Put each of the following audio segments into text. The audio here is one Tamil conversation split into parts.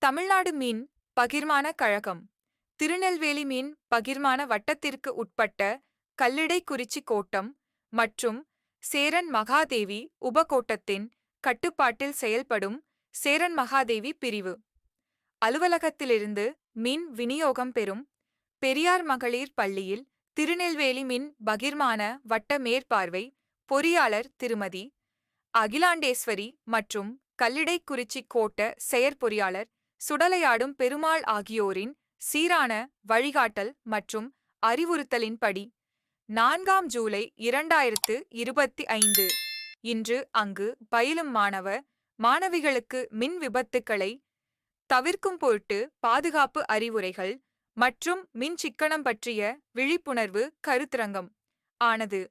தமிழ்நாடு மீன் பகிர்மான கழகம் திருநெல்வேலி மீன் பகிர்மான வட்டத்திற்கு உட்பட்ட கல்லிடைக்குறிச்சி கோட்டம் மற்றும் சேரன் மகாதேவி உபகோட்டத்தின் கட்டுப்பாட்டில் செயல்படும் சேரன் மகாதேவி பிரிவு அலுவலகத்திலிருந்து மீன் விநியோகம் பெறும் பெரியார் மகளிர் பள்ளியில் திருநெல்வேலி மீன் பகிர்மான வட்ட மேற்பார்வை பொறியாளர் திருமதி அகிலாண்டேஸ்வரி மற்றும் கல்லிடைக்குறிச்சி கோட்ட செயற்பொறியாளர் சுடலையாடும் பெருமாள் ஆகியோரின் சீரான வழிகாட்டல் மற்றும் அறிவுறுத்தலின்படி 4 ஜூலை 2025 இன்று அங்கு பயிலும் மாணவிகளுக்கு மின் விபத்துக்களை தவிர்க்கும் பொருட்டு பாதுகாப்பு அறிவுரைகள் மற்றும் மின் சிக்கனம் பற்றிய விழிப்புணர்வு கருத்தரங்கம் ஆனது.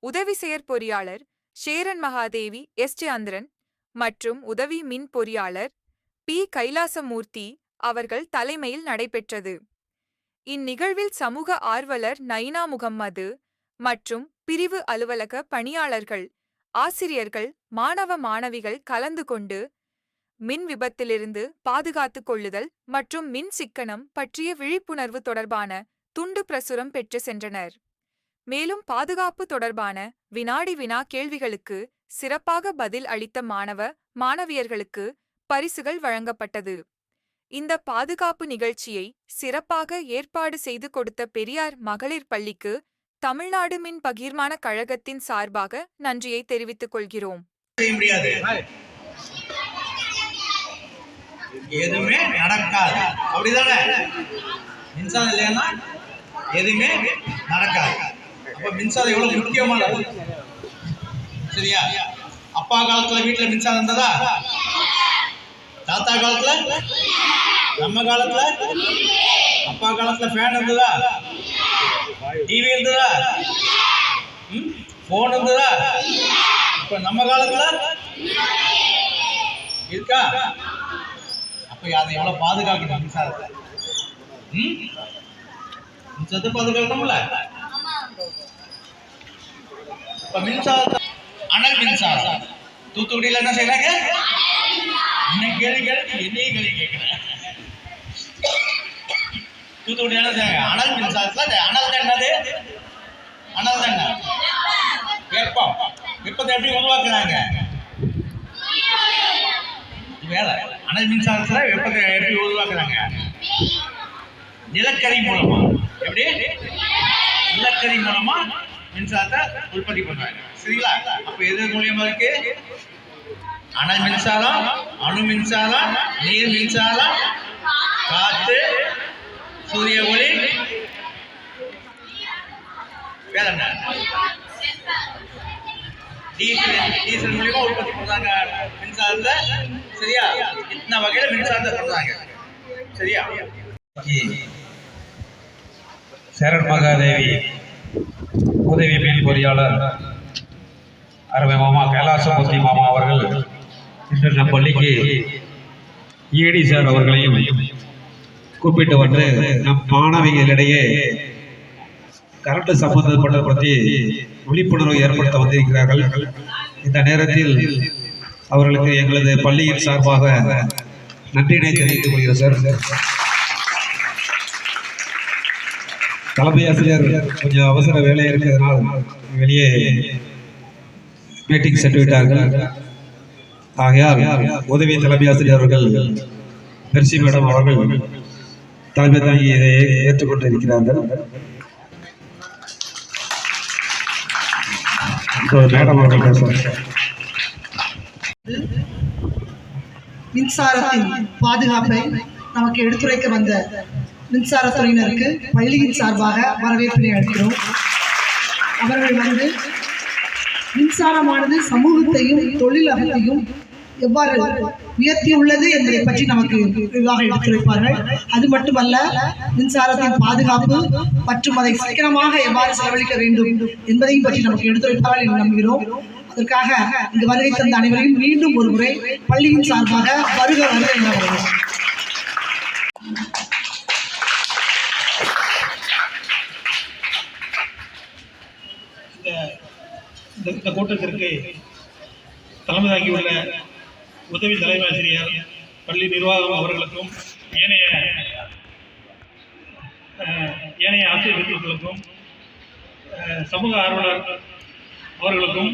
உதவி செயற்பொறியாளர் சேரன் மகாதேவி சந்திரன் மற்றும் உதவி மின் பொறியாளர் பி. கைலாசமூர்த்தி அவர்கள் தலைமையில் நடைபெற்றது. இந்நிகழ்வில் சமூக ஆர்வலர் நயினா முகம்மது மற்றும் பிரிவு அலுவலக பணியாளர்கள், ஆசிரியர்கள், மாணவிகள் கலந்து கொண்டு மின் விபத்திலிருந்து பாதுகாத்துக் கொள்ளுதல் மற்றும் மின் சிக்கனம் பற்றிய விழிப்புணர்வு தொடர்பான துண்டு பிரசுரம் பெற்று சென்றனர். மேலும் பாதுகாப்பு தொடர்பான வினாடி வினா கேள்விகளுக்கு சிறப்பாக பதில் அளித்த மாணவியர்களுக்கு பரிசுகள் வழங்கப்பட்டது. இந்த பாதுகாப்பு நிகழ்ச்சியை சிறப்பாக ஏற்பாடு செய்து கொடுத்த பெரியார் மகளிர் பள்ளிக்கு தமிழ்நாடு மின் பகிர்மான கழகத்தின் சார்பாக நன்றியை தெரிவித்துக் கொள்கிறோம். எதுவுமே நடக்காது, அப்படிதானே? மின்சாரம் இல்லைன்னா எதுவுமே நடக்காது. அப்ப மின்சாரம் எவ்வளவு முக்கியமானது, சரியா? அப்பா காலத்துல வீட்டுல மின்சாரம் இருந்ததா? தாத்தா காலத்துல, நம்ம காலத்துல, அப்பா காலத்துல ஃபேன் இருந்ததா? டிவி இருந்ததா? போன் இருந்ததா? இப்ப நம்ம காலத்துல இருக்கா? அப்ப அதை எவ்வளவு பாதுகாக்கணும்? மின்சாரத்தை மின்சாரத்தை பாதுகாக்கணும்ல. இப்ப மின்சாரத்தை அனல் மின்சாரம் தூத்துக்குடியில என்ன செய்யறாங்க? என்னையும் கேள்வி கேட்கிறேன். தூத்துக்குடி என்ன செய்யறாங்க? அனல் மின்சாரத்துல அனல் தான் என்னது? அனல் தான் என்ன? வெப்பம். வெப்பத்தை எப்படி உருவாக்குறாங்க? வேலை. அனல் மின்சாரத்துல வெப்பத்தை எப்படி உருவாக்குறாங்க? நிலக்கரி மூலமா. எப்படி? நிலக்கரி மூலமா மின்சாரத்தை உற்பத்தி பண்றாங்க, சரிங்களா? அப்ப எது மூலியமா இருக்கு? அனல் மின்சாரம், அணு மின்சாரம், நீர் மின்சாரம், காற்று, சூரிய ஒளி, வேற என்ன? டீசல் மூலியமா உற்பத்தி பண்றாங்க மின்சாரத்தை, சரியா? இத்தனை வகையில மின்சாரத்தை பண்றாங்க, சரியா? சேரன் மகாதேவி உதவி மீன் பொறியாளர் அருமை மாமா கைலாசமூர்த்தி மாமா அவர்கள் இன்று நம் பள்ளிக்கு ஈடி சார் அவர்களையும் கூப்பிட்டு வந்து நம் மாணவிகளிடையே கரண்ட் சம்பந்தப்பட்ட பற்றி விழிப்புணர்வு ஏற்படுத்த வந்திருக்கிறார்கள். இந்த நேரத்தில் அவர்களுக்கு எங்களது பள்ளியின் சார்பாக நன்றியினை தெரிவித்துக் கொள்கிறோம் சார். தலைமை ஆசிரியர் கொஞ்சம் அவசர வேலை இருக்கிறதுனால் வெளியே மீட்டிங் சென்று விட்டார்கள். ஆகையால் உதவி தலைமை ஆசிரியர் அவர்கள் மெர்சி மேடம் அவர்கள் தலைமை தாங்கி இதை ஏற்றுக்கொண்டு இருக்கிறார்கள். மேடம் அவர்கள் பேசுவார். மின்சாரத்தின் பாதுகாப்பை நமக்கு எடுத்துரைக்க வந்த மின்சாரத்துறையினருக்கு பள்ளியின் சார்பாக வரவேற்பினை அளிக்கிறோம். அவர்கள் வந்து மின்சாரமானது சமூகத்தையும் தொழிலகத்தையும் எவ்வாறு உயர்த்தியுள்ளது என்பதை பற்றி நமக்கு விரிவாக எடுத்துரைப்பார்கள். அது மட்டுமல்ல, மின்சாரத்தின் பாதுகாப்பு மற்றும் அதை சிக்கனமாக எவ்வாறு செலவழிக்க வேண்டும் என்பதையும் பற்றி நமக்கு எடுத்துரைப்பார்கள் என்று நம்புகிறோம். அதற்காக இங்கு வருகை தந்த அனைவரையும் மீண்டும் ஒரு முறை பள்ளியின் சார்பாக வருக வருகிறோம். இந்த கூட்டத்திற்கு தலைமை தாங்கியுள்ள உதவி தலைமை ஆசிரியர் பள்ளி நிர்வாகம் அவர்களுக்கும் ஏனைய ஆசிரியர்களுக்கும் சமூக ஆர்வலர் அவர்களுக்கும்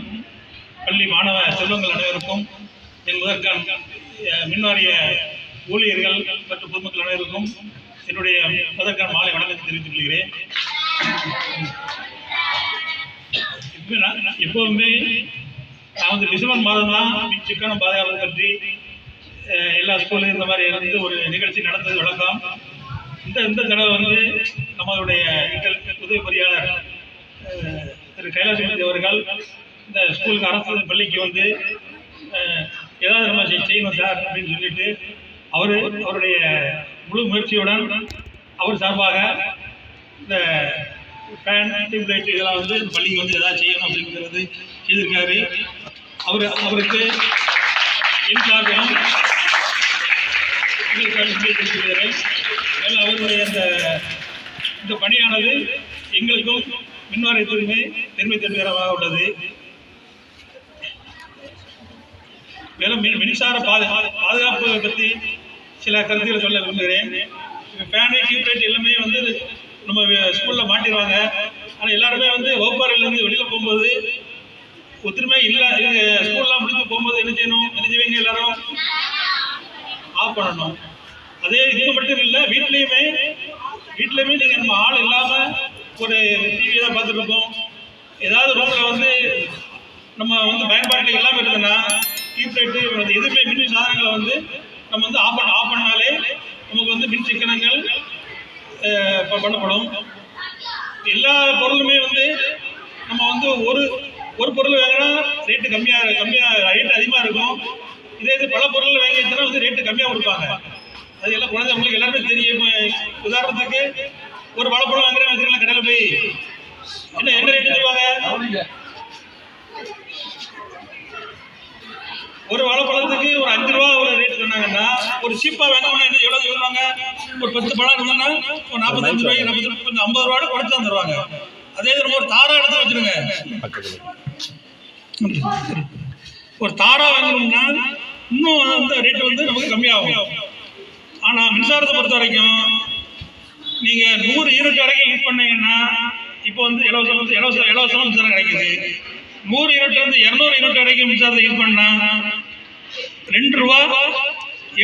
பள்ளி மாணவ செல்வங்கள் அனைவருக்கும் என் முதற்கண் மின்வாரிய ஊழியர்கள் மற்றும் பொதுமக்கள் அனைவருக்கும் என்னுடைய முதற்கண் மாலை வணக்கத்தை தெரிவித்துக் கொள்கிறேன். எப்போதுமே நான் வந்து டிசம்பர் மாதம் தான் சிக்கனம் பாதுகாப்பு பற்றி எல்லா ஸ்கூல்லையும் இந்த மாதிரி இருந்து ஒரு நிகழ்ச்சி நடந்தது வழக்கம். இந்த தடவை வந்து நம்மளுடைய உதவி பொறியாளர் திரு கைலாசமூர்த்தி அவர்கள் இந்த ஸ்கூலுக்கு அரசு பள்ளிக்கு வந்து ஏதாவது நம்ம செய்யணும் சார் அப்படின்னு சொல்லிட்டு அவருடைய முழு முயற்சியுடன் அவர் சார்பாக இந்த ஃபேன் டியூப்லைட் இதெல்லாம் வந்து இந்த பள்ளிக்கு வந்து எதாவது செய்யணும் அப்படிங்கிறது செய்திருக்காரு. அவருக்கு என் சார்பிலும் அவருடைய இந்த பணியானது எங்களுக்கும் மின்வாரியத்திற்குமே பெருமை தருகிறதாக உள்ளது. மேலும் மின்சார பாதுகாப்பு பற்றி சில கருத்துக்களை சொல்ல விரும்புகிறேன். ஃபேனு டியூப்லைட் எல்லாமே வந்து நம்ம ஸ்கூலில் மாட்டிடுவாங்க. ஆனால் எல்லாருமே வந்து வகுப்பறையிலேருந்து வெளியில் போகும்போது ஒத்துருமே இல்லை. ஸ்கூல்லாம் முடிஞ்சு போகும்போது என்ன செய்வீங்க எல்லாரும் ஆஃப் பண்ணணும். அதே இது மட்டும் இல்லை, வீட்லேயுமே நீங்கள் நம்ம ஆள் இல்லாமல் ஒரு டிவி தான் பார்த்துட்டு இருக்கோம். ஏதாவது ரூமில் வந்து நம்ம வந்து பயன்பாட்டில் இல்லாமல் இருந்ததுன்னா டியூப்லைட்டு எதுவுமே மின் சாதனங்களை வந்து நம்ம வந்து ஆஃப் பண்ணாலே நமக்கு வந்து மின் சிக்கனங்கள் பண்ணப்படும். எல்லா பொருளுமே வந்து நம்ம வந்து ஒரு பொருள் வாங்கினா ரேட்டு கம்மியாக ரேட்டு அதிகமாக இருக்கும். இதே இது பல பொருள் வாங்கிச்சுன்னா வந்து ரேட்டு கம்மியாக கொடுப்பாங்க. அது எல்லாம் குழந்தைங்களுக்கு எல்லாருமே தெரியும். உதாரணத்துக்கு ஒரு வாழைப்பழம் வாங்குறேன்னு வச்சுக்கலாம், கடையில் போய் என்ன ரேட்டு தருவாங்க? ஒரு வாழைப்பழத்துக்கு ஒரு 5 ரூபா ஒரு ரேட்டு சொன்னாங்கன்னா ஒரு சீப்பாக வாங்கணும்னா என்ன எவ்வளோ சொல்லுவாங்க? ஒரு 10 பழம் இருந்தோம்னா ஒரு 45 ரூபாய்க்கு கொஞ்சம் 50 ரூபாயோட குறைச்சி தான் தருவாங்க. அதே நம்ம ஒரு தாரா எடுத்து வச்சுருங்க. ஒரு தாரா வாங்கணும்னா இன்னும் அந்த ரேட்டு வந்து நமக்கு கம்மியாகும். ஆனால் மின்சாரத்தை பொறுத்த வரைக்கும் நீங்கள் 100 யூனிட் வரைக்கும் யூஸ் பண்ணீங்கன்னா இப்போ வந்து இலவசமாக மின்சாரம் கிடைக்குது. 100 யூனிட்லேருந்து 200 யூனிட் வரைக்கும் மின்சாரத்தை யூஸ் பண்ணால் 2 ரூபா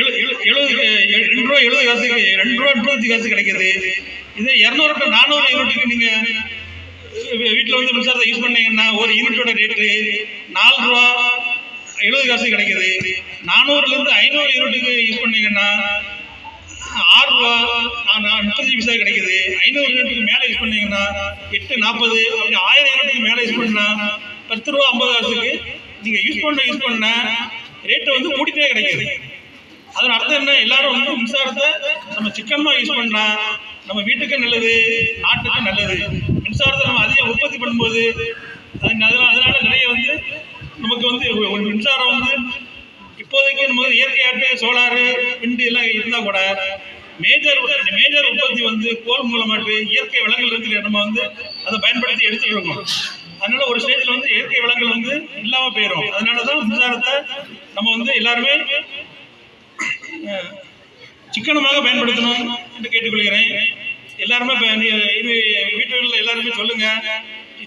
70 காசுக்கு 2 ரூபா 30 காசு கிடைக்குது. இதே 200 to 400 யூனிட்டுக்கு நீங்கள் வீட்டில் வந்து மின்சாரத்தை யூஸ் பண்ணீங்கன்னா ஒரு யூனிட்டோட ரேட்டு 4 ரூபா 70 காசு கிடைக்குது. 400லேருந்து 500 யூனிட்டுக்கு யூஸ் பண்ணீங்கன்னா 6 ரூபா 35 பைசா கிடைக்குது. 500 யூனிட்டுக்கு மேலே யூஸ் பண்ணீங்கன்னா 8.40. அப்படி 1000 யூனிட்டுக்கு மேலே யூஸ் பண்ணா 10 ரூபா 50 காசுக்கு நீங்கள் யூஸ் பண்ண ரேட்டு வந்து கூட்டிகிட்டே கிடைக்குது. அதன் அர்த்தம் என்ன? எல்லாரும் வந்து மின்சாரத்தை நம்ம சிக்கனமாக யூஸ் பண்ணால் நம்ம வீட்டுக்கு நல்லது, நாட்டுக்கு நல்லது. மின்சாரத்தை நம்ம அதிகம் உற்பத்தி பண்ணும்போது அதனால நிறைய வந்து நமக்கு வந்து ஒரு மின்சாரம் வந்து இப்போதைக்கு நம்ம இயற்கையாட்டு சோலாரு விண்டு எல்லாம் இருந்தால் கூட மேஜர் உற்பத்தி வந்து கோல் மூலமாட்டு இயற்கை வளங்கள் இருந்து நம்ம வந்து அதை பயன்படுத்தி எடுத்துட்டு இருக்கோம். அதனால ஒரு ஸ்டேஜில் வந்து இயற்கை வளங்கள் வந்து இல்லாமல் போயிடும். அதனால தான் மின்சாரத்தை நம்ம வந்து எல்லாருமே சிக்கனமாக பயன்படுத்தணும் என்று கேட்டுக்கொள்கிறேன். எல்லாருமே இது வீட்டுகளில் எல்லாருமே சொல்லுங்க,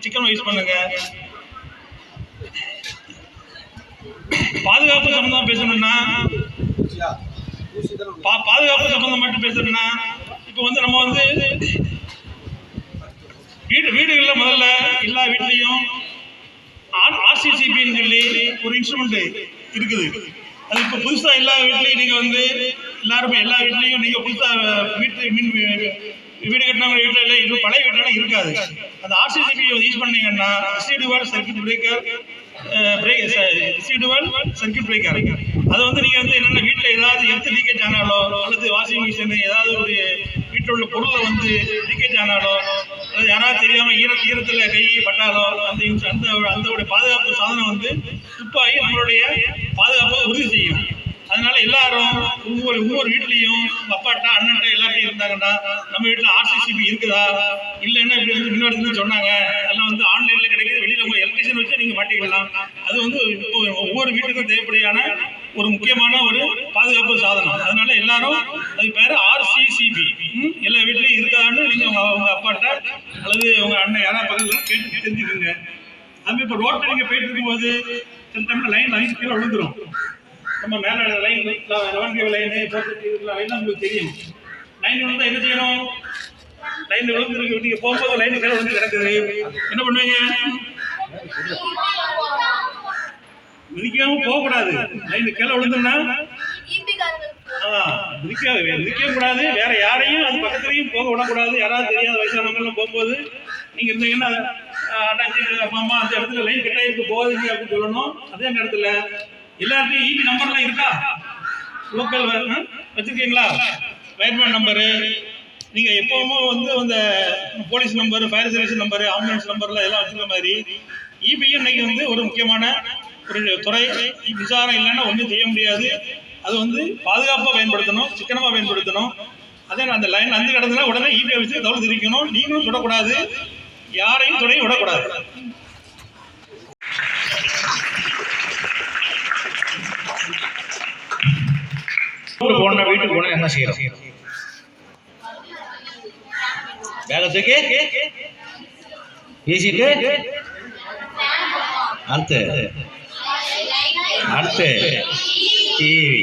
சிக்கனமாக யூஸ் பண்ணுங்க. பாதுகாப்பு சம்பந்தமா பேசணும்னா மட்டும் பேசணும்னா இப்போ வந்து நம்ம வந்து வீடுகளில் முதல்ல எல்லா வீட்லேயும் RCCBன்னு சொல்லி ஒரு இன்ஸ்ட்ருமெண்ட் இருக்குது. அது இப்போ புதுசாக எல்லா வீட்லேயும் நீங்கள் வந்து எல்லா வீட்லேயும் நீங்கள் புதுசாக வீடு கட்டினவங்க வீட்டில் இல்லை, இது பழைய வீட்டில் இருக்காது. அந்த RCCB யூஸ் பண்ணீங்கன்னா ரெசிடுவல் சர்க்யூட் பிரேக்கர் அதை வந்து நீங்கள் வந்து என்னென்ன வீட்டில் ஏதாவது எர்த் லீக்கேஜ் ஆனாலோ அல்லது வாஷிங் மிஷின் ஏதாவது ஒரு வீட்டில் உள்ள பொருளை வந்து லீக்கேஜ் ஆனாலோ அல்லது யாராவது தெரியாமல் ஈரத்தில் கை பட்டாலோ அந்த பாதுகாப்பு சாதனம் வந்து துப்பாகி நம்மளுடைய பாதுகாப்பை உறுதி செய்யும். அதனால எல்லாரும் ஒவ்வொரு வீட்லேயும் அப்பாட்டா அண்ணன்ட்ட எல்லாத்தையும் இருந்தாங்கன்னா நம்ம வீட்டில் RCCB இருக்குதா இல்லைன்னா இப்படி வந்து மின்வாரியத்தில் சொன்னாங்க அதெல்லாம் வந்து ஆன்லைனில் கிடைக்குது. வெளியில் உங்கள் எலக்ட்ரிஷியன் வச்சு நீங்கள் மாட்டிக்கலாம். அது வந்து ஒவ்வொரு வீட்டுக்கும் தேவைப்படியான ஒரு முக்கியமான ஒரு பாதுகாப்பு சாதனம். அதனால எல்லாரும் அது பேர் RCCB எல்லா வீட்லையும் இருக்கான்னு நீங்கள் உங்கள் அப்பாட்ட அல்லது உங்கள் அண்ணன் யாராவது பக்கத்தில் கேட்டு தெரிஞ்சுக்கோங்க. அதுமாதிரி இப்போ ரோட்டில் நீங்கள் போயிட்டு இருக்கும்போது சில டைமில் லைன் கீழே விழுந்துடும். நம்ம மேலே லைன் 11 லைனு 4 லைன் உங்களுக்கு தெரியும். லைன் விழுந்தால் என்ன செய்யணும்? லைன் விழுந்துருக்கு, நீங்கள் போகும்போது லைன் கீழே விழுந்து கிடக்குது, என்ன பண்ணுவீங்க? மிதிக்காம போகக்கூடாது. லைன் கீழே விழுந்துன்னா மிதிக்க கூடாது. வேற யாரையும் அது பக்கத்துலையும் போக விடக்கூடாது. யாராவது தெரியாத வயசானவங்கலாம் போகும்போது நீங்கள் இருந்தீங்கன்னா அண்ணாச்சி அம்மா அந்த இடத்துல லைன் கட்டாயிருக்கு போகுதுங்க அப்படின்னு சொல்லணும். அதே நேரத்தில் எல்லாருக்கும் ஈபி நம்பர்லாம் இருக்கா? லோக்கல் வச்சுருக்கீங்களா? வயர்மேன் நம்பரு நீங்கள் எப்போவுமே வந்து அந்த police number, fire service number, ambulance நம்பர்லாம் எல்லாம் வச்சுருக்க மாதிரி ஈபியும் இன்னைக்கு வந்து ஒரு முக்கியமான ஒரு துறை. மின்சாரம் இல்லைன்னா ஒன்றும் செய்ய முடியாது. அது வந்து பாதுகாப்பாக பயன்படுத்தணும், சிக்கனமாக பயன்படுத்தணும். அதே அந்த லைன் வந்து கிடந்துனா உடனே ஈபியை வச்சு தவிர திரிக்கணும். நீங்களும் சுடக்கூடாது, யாரையும் துணையும் விடக்கூடாது. போன வீட்டுக்கு போன என்ன செய்யறோம்? பேக தூக்கி வீசிட்டு அடுத்து டிவி.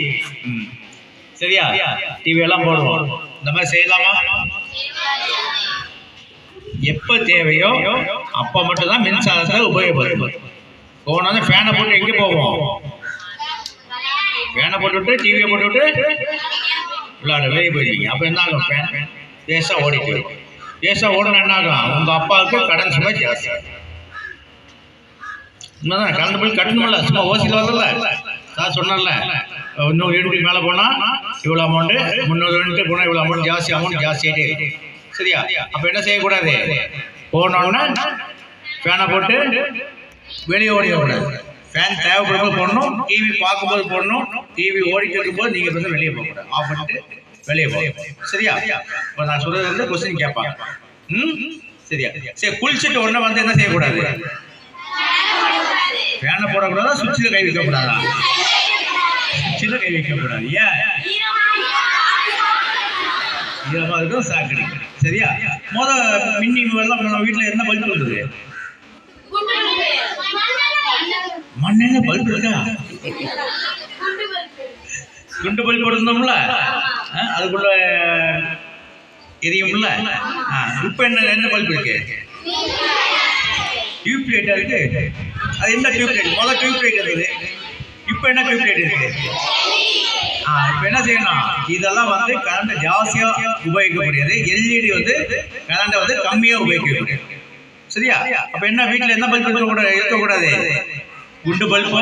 சரியா? டிவி எல்லாம் போடுவோம். இந்த மாதிரி செய்யலாமா? எப்போ தேவையோ அப்போ மட்டும்தான் மின்சாரத்தை உபயோகப்படுத்தும். போனோன்னா ஃபேனை போட்டு எங்கே போவோம்? ஃபேனை போட்டுவிட்டு டிவியை போட்டுவிட்டு விளையாட வெளியே போயிடுவீங்க. அப்போ என்ன ஆகும்? ஃபேன் பேஸாக ஓடிட்டு இருக்கும். பேஸாக ஓடணும் என்ன ஆகும்? உங்கள் அப்பாவுக்கு கடன் சுமை ஜாஸ்தி. உண்மைதான், கரண்ட் பில் கட்டணும்ல, சும்மா ஓசியில் வரல. நான் சொன்னேன்ல, 100 யூனிட் மேலே போனால் இவ்வளோ அமௌண்ட்டு, 300 யூனிட் போனால் இவ்வளோ அமௌண்ட் ஜாஸ்தியாகிட்டே இருக்கு. சரியா? அப்போ என்ன செய்யக்கூடாது? போனோன்னா ஃபேனை போட்டு வெளியே ஓடிடக்கூடாது. ஃபேன் தேவைப்படும்போது போடணும், டிவி பார்க்கும்போது போடணும். டிவி ஓடிட்டு இருக்கும்போது நீங்கள் வந்து வெளியே போகக்கூடாது. ஆஃப் பண்ணிட்டு வெளியே போகணும். சரியா? இப்போ நான் சொல்கிறது வந்து கொஸ்டின் கேட்பாங்க. சரியா? சரி, குளிச்சுட்டு உடனே வந்து என்ன செய்யக்கூடாது? ஃபேனை போடக்கூடாதா? சுவிட்சில் கை வைக்கக்கூடாதா? சுவிட்சில் கை வைக்கக்கூடாது. ஏன்? ஈரமாக இருக்கும், சாக்கடை. சரியா? மின்னி எல்லாம் நம்ம வீட்டில் என்ன பல்பு இருக்குது? மண்ணெண்ண பல்பு இருக்கா? குண்டு பல்பு போட்டுருந்தோம்ல, அதுக்குள்ள எரியும்ல. இப்போ என்ன பல்பு இருக்கு? டியூப் லைட்டாக இருக்கு. அது என்ன டியூப் லைட்? முதல்ல டியூப் லைட் இருக்குது, இப்போ என்ன டியூப் லைட் இருக்கு? இப்போ என்ன செய்யணும்? இதெல்லாம் வந்து கரண்ட் ஜாஸ்தியாக உபயோகிக்கக்கூடியது. எல்இடி வந்து கரண்டை வந்து கம்மியாக உபயோகிக்கக்கூடியது. சரியா? அப்போ என்ன, வீட்டில் என்ன பல்பு இருக்கக்கூடாது? குண்டு பல்போ,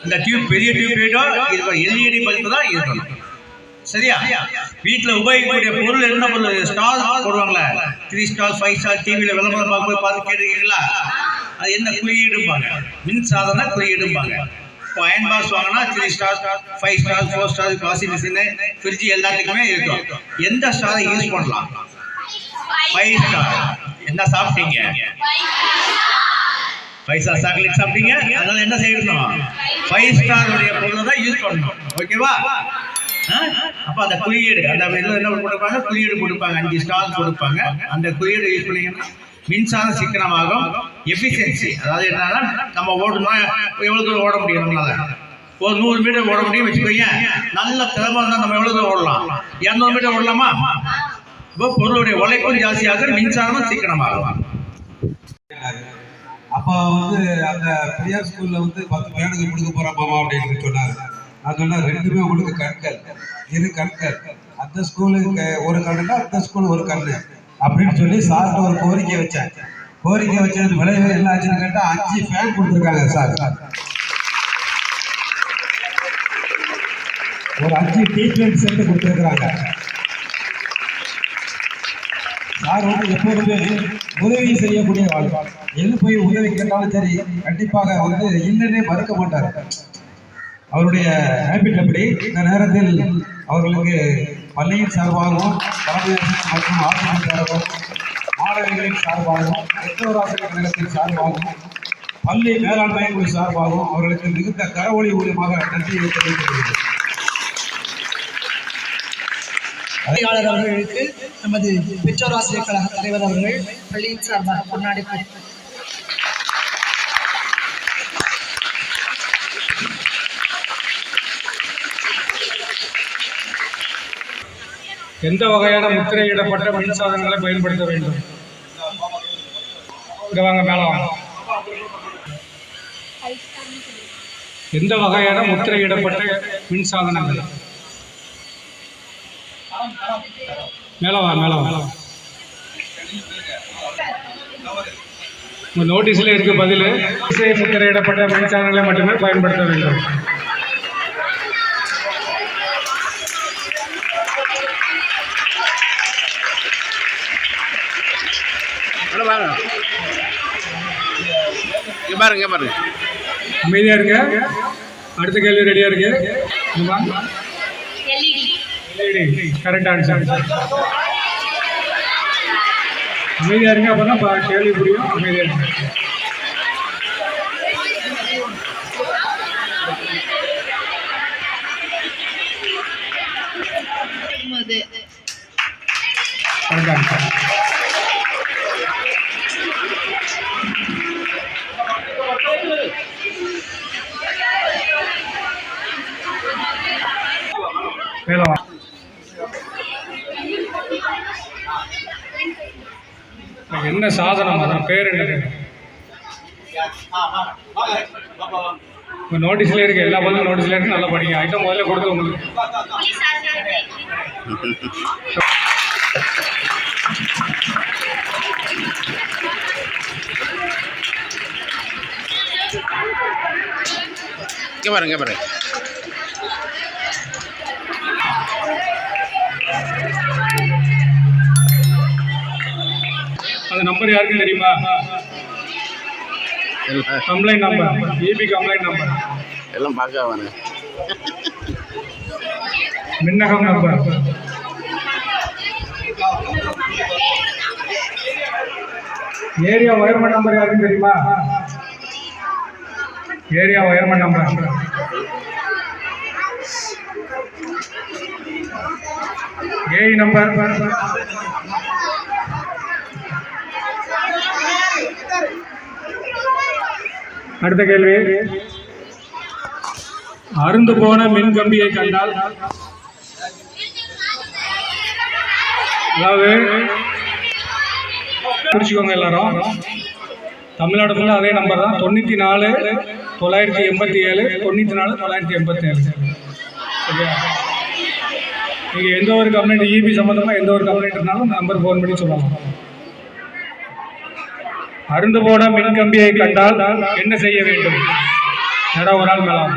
இந்த டியூப் பெரிய டியூப் லைட்டோ இது எல்இடி பல்பு தான் இருக்கணும். சரியா? வீட்டில் உபயோகிக்கக்கூடிய பொருள் என்ன பொருள்? ஸ்டார் போடுவாங்களே, 3 ஸ்டார் 5 ஸ்டார், டிவியில் விளம்பரம் பார்க்கும்போது பார்த்து கேட்டுருக்கீங்களா? அது என்ன குறியீடும்பாங்க? மின் சாதன குறியீடும்பாங்க. இப்போ அயன் பாக்ஸ் வாங்கினா 3 star 5 star 4 star, washing machine, fridge எல்லாத்துக்குமே இருக்கும். எந்த ஸ்டாரை யூஸ் பண்ணலாம்? 5 ஸ்டார். என்ன சாப்பிட்டீங்க? 5 ஸ்டார் சாக்லேட் சாப்பிட்டீங்க. அதனால என்ன செய்யணும்? 5 ஸ்டாருடைய பொருளை தான் யூஸ் பண்ணணும். ஓகேவா? அப்போ அந்த குறியீடு, அந்த இதில் என்ன கொடுப்பாங்க? குறியீடு கொடுப்பாங்க, 5 ஸ்டார் கொடுப்பாங்க. அந்த குறியீடு யூஸ் பண்ணிங்கன்னா மின்சாரம் சிக்கனமாகும். எஃபிஷியன்சி, அதாவது என்னன்னா, நம்ம ஓடணும், எவ்வளோ தூரம் ஓட முடியும்? நம்மளால ஒரு 100 மீட்டர் ஓட முடியும் வச்சுக்கோங்க. நல்ல திறமை இருந்தால் நம்ம எவ்வளோ தூரம் ஓடலாம்? 200 மீட்டர் ஓடலாமா? இப்போ பொருளுடைய உழைப்பும் ஜாஸ்தியாக, மின்சாரமும் சிக்கனமாகும். அப்போ வந்து அந்த பெரியார் ஸ்கூலில் வந்து 10 பேனுக்கு கொடுக்க போகிறோம் மாமா அப்படின்னு சொன்னார். நான் சொன்னேன், 2மே உங்களுக்கு கண்கள், இரு கண்கள். அந்த ஸ்கூலுக்கு ஒரு கண்ணுன்னா அந்த ஸ்கூல் ஒரு கண்ணு அப்படின்னு சொல்லி சார்கிட்ட ஒரு கோரிக்கை வச்சேன். கோரிக்கை வச்சது விளைவு என்ன ஆச்சுன்னு கேட்டால் 5 ஃபேன் கொடுத்துருக்காங்க சார். ஒரு 5 ட்ரீட்மெண்ட் சென்டர் கொடுத்துருக்குறாங்க. சார் வந்து எப்போதுமே உதவி செய்யக்கூடிய வாழ்க்கை. எது போய் உதவி கேட்டாலும் சரி, கண்டிப்பாக வந்து இல்லைன்னே மறுக்க மாட்டார். அவருடைய ஹேபிட் அப்படி. இந்த நேரத்தில் அவர்களுக்கு பள்ளியின் சார்பாகவும், தலைமை மற்றும் ஆசிரியர் சார்பாகவும், மாணவர்களின் சார்பாகவும், பெற்றோர் ஆசிரியர் கழகத்தின் சார்பாகவும் பள்ளி மேலாண்மை குழு சார்பாகவும் அவர்களுக்கு மிகுந்த கரவொலி மூலியமாக நன்றியை தெரிவித்துள்ளது. பணியாளர் அவர்களுக்கு நமது பெற்றோர் ஆசிரியர் கழக தலைவர் அவர்கள் பள்ளியின் சார்பாக கொண்டாடி எந்த வகையான முத்திரையிடப்பட்ட மின்சாதனங்களை பயன்படுத்த வேண்டும்? இங்க வாங்க, மேல வாங்க. எந்த வகையான முத்திரையிடப்பட்ட மின்சாதனங்கள்? மேல வா, மேல வா. உங்க நோட்டீஸ்ல இருக்க பதில் முத்திரையிடப்பட்ட மின்சாதனங்களை மட்டுமே பயன்படுத்த வேண்டும். பாருங்க அமைதியா இருங்க. அடுத்த கேள்வி ரெடியா இருக்கு. LED correct answer. அமைதியா இருங்க, அப்பதான் கேள்வி புரியும். அமைதியா இருங்க. Correct answer. மேல வா. என்ன சாதனம், அதன் பேர் என்ன? நோட்டீஸ்ல இருக்கு, எல்லா பதிலும் நோட்டீஸ்ல இருக்கு. நல்லா படிங்க. ஐட்டம் முதல்ல கொடுத்து உங்களுக்கு. பாருங்க அந்த நம்பர் யாருக்கும் தெரியுமா? Complaint number, EB complaint number. எல்லாம் பார்க்க வாங்க. மின்னகம் நம்பர். ஏரியா ஒயர்மெண்ட் நம்பர் யாருக்கும் தெரியுமா? Area wireman number. AI number. அடுத்த கேள்வி. அருந்து போன மின் கம்பியை கண்டால், அதாவது குறிச்சுக்கோங்க எல்லாரும். தமிழ்நாடு ஃபுல்லாக அதே நம்பர் தான். 94 987 94 987. சரியா? நீங்கள் எந்த ஒரு கம்ப்ளைண்ட், இபி சம்மந்தமாக எந்த ஒரு கம்ப்ளைண்ட் இருந்தாலும் அந்த நம்பர் ஃபோன் பண்ணி சொல்லலாம். அருந்து போன மின் கம்பியை கண்டால் என்ன செய்ய வேண்டும்? இடம் ஒரு ஆள் மேலாம்.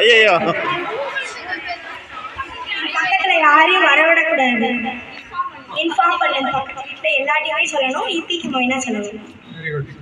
ஐயோ, பக்கத்துல யாரையும் வரவிடக்கூடாது. இன்ஃபார்ம் பண்ணுங்க. பக்கத்து வீட்டில் எல்லாத்தையுமே சொல்லணும். இபிக்கு மொயினா சொல்லணும். Very good.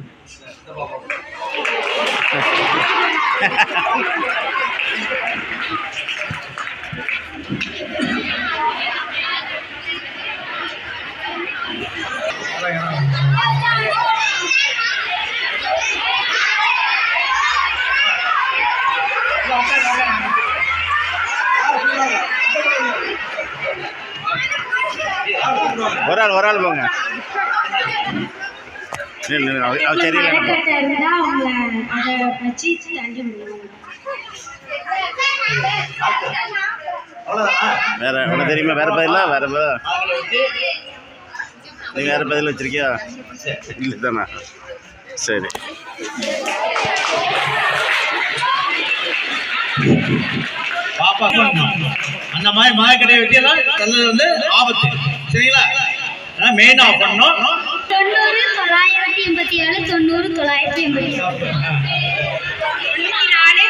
ஒரு ஆள் போங்க. இருந்தா அவங்கள அதை வச்சு தண்டி விடுவாங்க. வேற உனக்கு தெரியுமா? வேற பதிலா? வேற நீ வேற பதில் வச்சிருக்கியா? இல்லை தானா? சரி. பாப்பா அந்த மாதிரி மாயக்கடையை வெட்டியெல்லாம் தள்ளது வந்து ஆபத்து. சரிங்களா? மெயின் ஆஃப் பண்ணணும். 90 987 90 987 94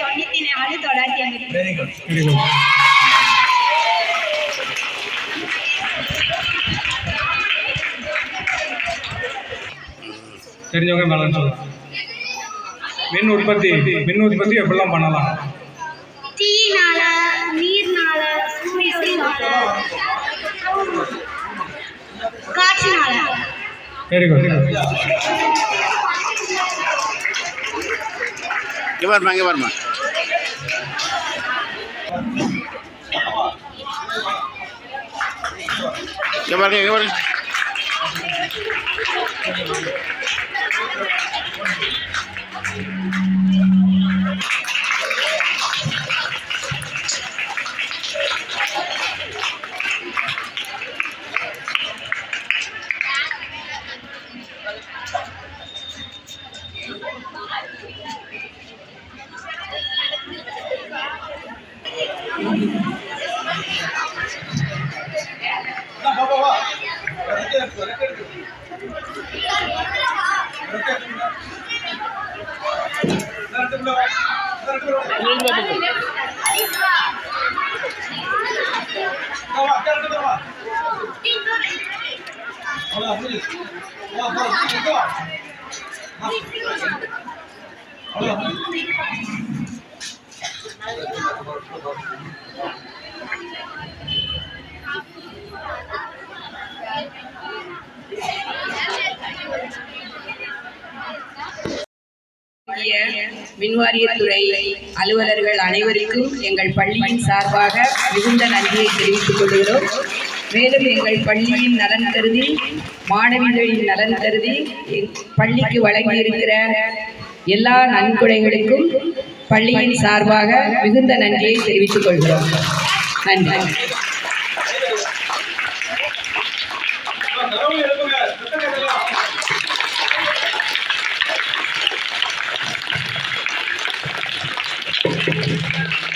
987 வெரி குட். Very good. தெரிஞ்சவங்க மேலே சொல்லலாம். மின் உற்பத்தி எப்படிலாம் பண்ணலாம்? தீயினால, நீர்னால, சூரியனால, காற்றுனால. Very good. இங்கே பாருமா, இங்கே பாருமா. இங்கே பாருங்க, இங்கே பாருங்க. மின்வாரியத்துறை அலுவலர்கள் அனைவருக்கும் எங்கள் பள்ளியின் சார்பாக மிகுந்த நன்றியை தெரிவித்துக் கொள்கிறோம். மேலும் எங்கள் பள்ளியின் நலன் கருதி, மாணவிகளின் நலன் கருதி பள்ளிக்கு வழங்கியிருக்கிற எல்லா நன்கொடைகளுக்கும் பள்ளியின் சார்பாக மிகுந்த நன்றியை தெரிவித்துக் கொள்கிறோம். நன்றி. Thank you.